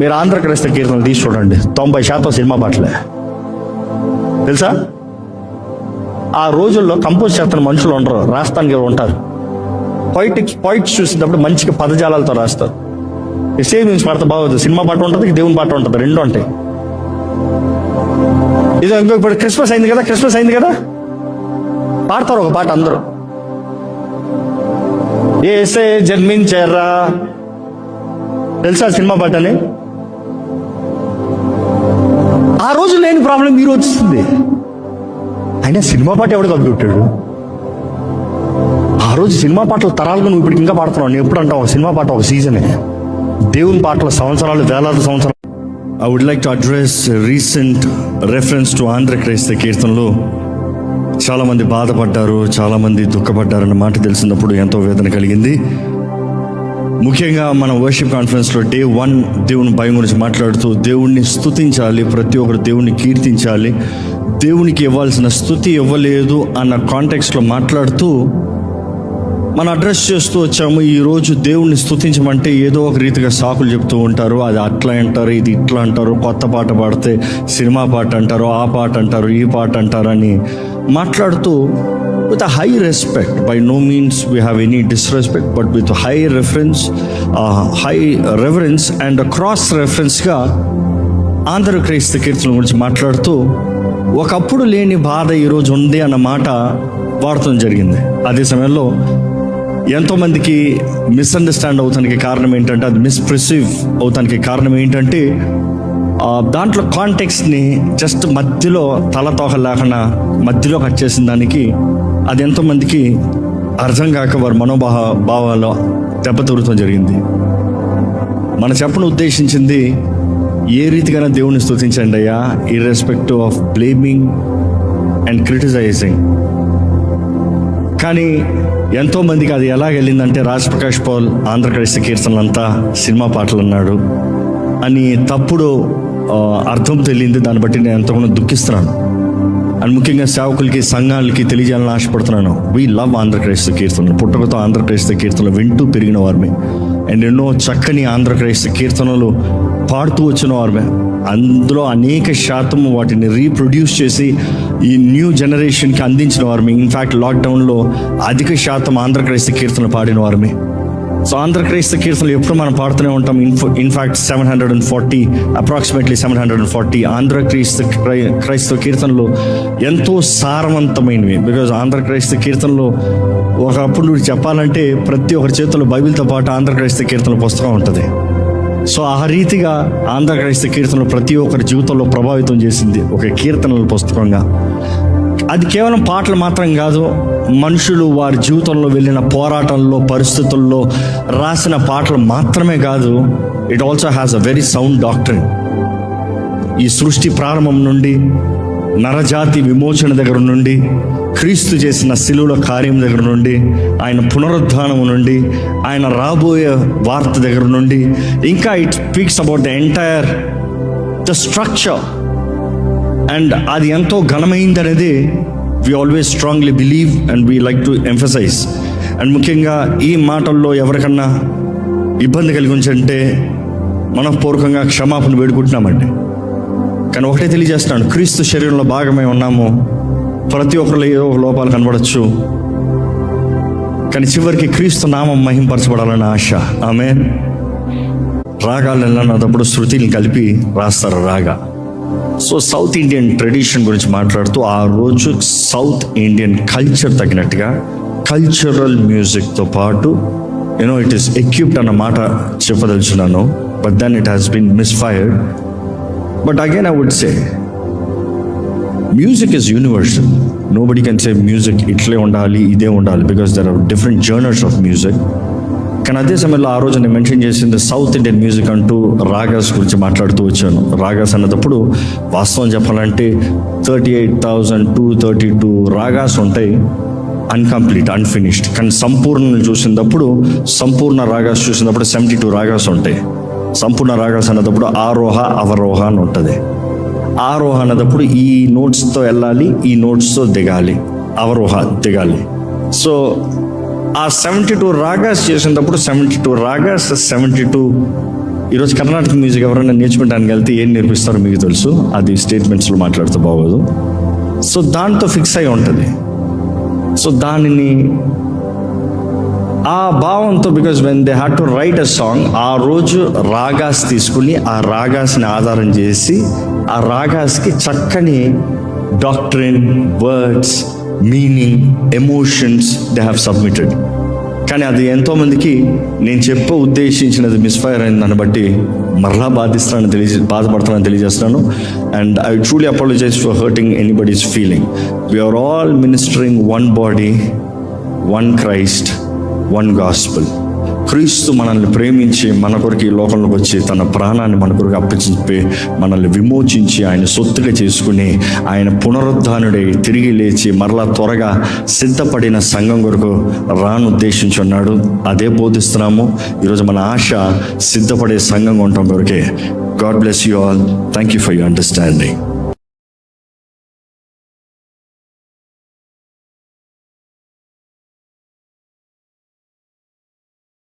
మీరు ఆంధ్ర క్రైస్తవ కీర్తనలు తీసి చూడండి, 90% సినిమా పాటలే. తెలుసా? ఆ రోజుల్లో కంపోజ్ చేస్తున్న మనుషులు ఉండరు, రాస్తానికి ఉంటారు. పాయిట్స్ చూసినప్పుడు మంచిగా పదజాలాలతో రాస్తారు. సేమ్ న్యూస్ పాట బాగోదు, సినిమా పాట ఉంటుంది, దేవుని పాట ఉంటుంది, రెండు ఉంటాయి. ఇది ఇప్పుడు క్రిస్మస్ అయింది కదా, పాడతారు ఒక పాట అందరూ, యేసే జన్మించారా. తెలుసా సినిమా పాట అని? ఆ రోజు లేని ప్రాబ్లం ఈ రోజు వస్తుంది. అయినా సినిమా పాట ఎవడు కలుపుకుంటాడు? ఆ రోజు సినిమా పాటలు తరాలుగా నువ్వు ఇప్పుడు ఇంకా పాడుతున్నావు. నేను ఎప్పుడు అంటావు, సినిమా పాట ఒక సీజనే, దేవుని పాటల సంవత్సరాలు, వేలాది సంవత్సరాలు. I would like to address recent reference to Andhra క్రైస్తవ కీర్తనలో చాలామంది బాధపడ్డారు, చాలామంది దుఃఖపడ్డారన్న మాట తెలిసినప్పుడు ఎంతో వేదన కలిగింది. ముఖ్యంగా మన వర్షిప్ కాన్ఫరెన్స్లో డే 1 దేవుని భయం గురించి మాట్లాడుతూ దేవుణ్ణి స్తుతించాలి, ప్రతి ఒక్కరు దేవుణ్ణి కీర్తించాలి, దేవునికి ఇవ్వాల్సిన స్తుతి ఇవ్వలేదు అన్న కాంటెక్స్ట్లో మాట్లాడుతూ మనం అడ్రస్ చేస్తూ వచ్చాము. ఈరోజు దేవుణ్ణి స్తుతించమంటే ఏదో ఒక రీతిగా సాకులు చెప్తూ ఉంటారు. అది అట్లా అంటారు, ఇది ఇట్లా అంటారు, కొత్త పాట పాడితే సినిమా పాట అంటారు, ఆ పాట అంటారు, ఈ పాట అంటారు అని మాట్లాడుతూ with a high respect, by no means we have any disrespect, but with high reference, high reverence and a cross reference గా ఆంధ్ర క్రైస్తవ కీర్తనల గురించి మాట్లాడుతూ ఒకప్పుడు లేని బాధ ఈరోజు ఉంది అన్న మాట వాడటం జరిగింది. అదే సమయంలో ఎంతోమందికి మిస్అండర్స్టాండ్ అవుతానికి కారణం ఏంటంటే, అది మిస్ప్రిసీవ్ అవుతానికి కారణం ఏంటంటే, దాంట్లో కాంటెక్స్ట్ని జస్ట్ మధ్యలో తలతోక లేకుండా మధ్యలో కట్ చేసిన దానికి అది ఎంతోమందికి అర్థం కాక వారి భావాలు దెబ్బతూరటం జరిగింది. మన చెప్పను ఉద్దేశించింది ఏ రీతిగానే దేవుణ్ణి స్తుతించండి అయ్యా, irrespective of blaming and criticising. కానీ ఎంతోమందికి అది ఎలా వెళ్ళిందంటే, రాజ్ ప్రకాష్ పాల్ ఆంధ్ర క్రైస్తవ కీర్తనలంతా సినిమా పాటలు అన్నాడు అని తప్పుడు అర్థం తెలియంది. దాన్ని బట్టి నేను ఎంతగానో దుఃఖిస్తున్నాను. అండ్ ముఖ్యంగా సేవకులకి, సంఘాలకి తెలియజేయాలని ఆశపడుతున్నాను. వీ లవ్ ఆంధ్ర క్రైస్తవ కీర్తనలు. పుట్టుకతో ఆంధ్ర క్రైస్తవ కీర్తనలు వింటూ పెరిగిన వారమే, అండ్ ఎన్నో చక్కని ఆంధ్ర క్రైస్తవ కీర్తనలు పాడుతూ వచ్చిన వారమే. అందులో అనేక శాతం వాటిని రీప్రొడ్యూస్ చేసి ఈ న్యూ జనరేషన్కి అందించిన వారమే. ఇన్ఫ్యాక్ట్ లాక్డౌన్లో అధిక శాతం ఆంధ్ర క్రైస్తవ కీర్తనలు పాడిన వారమే. సో ఆంధ్ర క్రైస్తవ కీర్తనలు ఎప్పుడు మనం పాడుతూనే ఉంటాం. ఇన్ఫ్యాక్ట్ 740 అప్రాక్సిమేట్లీ 740 ఆంధ్ర క్రైస్తవ కీర్తనలు ఎంతో సారవంతమైనవి. బికాజ్ ఆంధ్ర క్రైస్తవ కీర్తనలు ఒకప్పుడు చెప్పాలంటే ప్రతి ఒక్కరి చేతుల్లో బైబిల్తో పాటు ఆంధ్ర క్రైస్తవ కీర్తనల పుస్తకం ఉంటుంది. సో ఆ రీతిగా ఆంధ్ర క్రైస్తవ కీర్తనలు ప్రతి ఒక్కరి జీవితంలో ప్రభావితం చేసింది ఒక కీర్తనల పుస్తకంగా. అది కేవలం పాటలు మాత్రం కాదు, మనుషులు వారి జీవితంలో వెళ్ళిన పోరాటంలో, పరిస్థితుల్లో రాసిన పాటలు మాత్రమే కాదు, it also has a very sound doctrine. ఈ సృష్టి ప్రారంభం నుండి, నరజాతి విమోచన దగ్గర నుండి, క్రీస్తు చేసిన శిలువల కార్యం దగ్గర నుండి, ఆయన పునరుద్ధానం నుండి, ఆయన రాబోయే వార్త దగ్గర నుండి, ఇంకా it speaks about the entire the structure. And అది ఎంతో ఘనమైంది అనేది we always strongly believe and we like to emphasize. And ముఖ్యంగా ఈ మాటల్లో ఎవరికన్నా ఇబ్బంది కలిగి ఉంచంటే మనఃపూర్వకంగా క్షమాపణ వేడుకుంటున్నామండి. కానీ ఒకటే తెలియజేస్తున్నాను, క్రీస్తు శరీరంలో భాగమై ఉన్నాము. ప్రతి ఒక్కరిలో ఏదో ఒక లోపాలు కనబడచ్చు, కానీ చివరికి క్రీస్తు నామం మహింపరచబడాలని ఆశ. ఆమేన్. రాగాలు అన్నప్పుడు శృతిని కలిపి రాస్తారు రాగా. సో సౌత్ ఇండియన్ ట్రెడిషన్ గురించి మాట్లాడుతూ ఆ రోజు సౌత్ ఇండియన్ కల్చర్ తగినట్టుగా కల్చరల్ మ్యూజిక్తో పాటు ఇట్ ఈస్ ఎక్విప్డ్ అన్న మాట చెప్పదలుచున్నాను. But then it has been misfired. But again I would say music is universal. Nobody can say music ఇట్లే ఉండాలి, ఇదే ఉండాలి, because there are different genres of music. కానీ అదే సమయంలో ఆ రోజు నేను మెన్షన్ చేసింది సౌత్ ఇండియన్ మ్యూజిక్ అంటూ రాగాస్ గురించి మాట్లాడుతూ వచ్చాను. రాగాస్ అన్నప్పుడు వాస్తవం చెప్పాలంటే 38,232 రాగాస్ ఉంటాయి, అన్కంప్లీట్, అన్ఫినిష్డ్. కానీ సంపూర్ణ రాగాస్ చూసినప్పుడు 72 రాగాస్ ఉంటాయి. సంపూర్ణ రాగాస్ అన్నప్పుడు ఆరోహ అవరోహ అని ఉంటుంది. ఆరోహ అన్నప్పుడు ఈ నోట్స్తో వెళ్ళాలి, ఈ నోట్స్తో దిగాలి, అవరోహ దిగాలి. సో ఆ 72 రాగాస్ చేసినప్పుడు 72 రాగాస్ 72 ఈరోజు కర్ణాటక మ్యూజిక్ ఎవరైనా నేర్చుకోవడానికి వెళ్తే ఏం నేర్పిస్తారో మీకు తెలుసు, అది స్టేట్మెంట్స్లో మాట్లాడితే బాగోదు. సో దాంతో ఫిక్స్ అయి ఉంటుంది. సో దానిని ఆ భావంతో, because when they had to write a song, ఆ రోజు రాగాస్ తీసుకుని ఆ రాగాస్ని ఆధారం చేసి ఆ రాగాస్కి చక్కని doctrine, words, meaning, emotions they have submitted. కానీ అది ఎంతోమందికి నేను ఉద్దేశించినది మిస్ఫైర్ అయింది. దాన్ని బట్టి మరలా బాధపడుతున్నాను తెలియజేస్తున్నాను. And I truly apologise for hurting anybody's feeling. We are all ministering one body, one Christ, one gospel. క్రీస్తు మనల్ని ప్రేమించి మన కొరకు ఈ లోకంలోకి వచ్చి తన ప్రాణాన్ని మన కొరకు అప్పచెప్పి మనల్ని విమోచించి ఆయన సొత్తుగా చేసుకుని ఆయన పునరుద్ధానుడై తిరిగి లేచి మరలా త్వరగా సిద్ధపడిన సంఘం కొరకు ఉద్దేశించున్నాడు. అదే బోధిస్తున్నాము. ఈరోజు మన ఆశ సిద్ధపడే సంఘంగా ఉండటం కొరకే. God bless you all. Thank you for your understanding.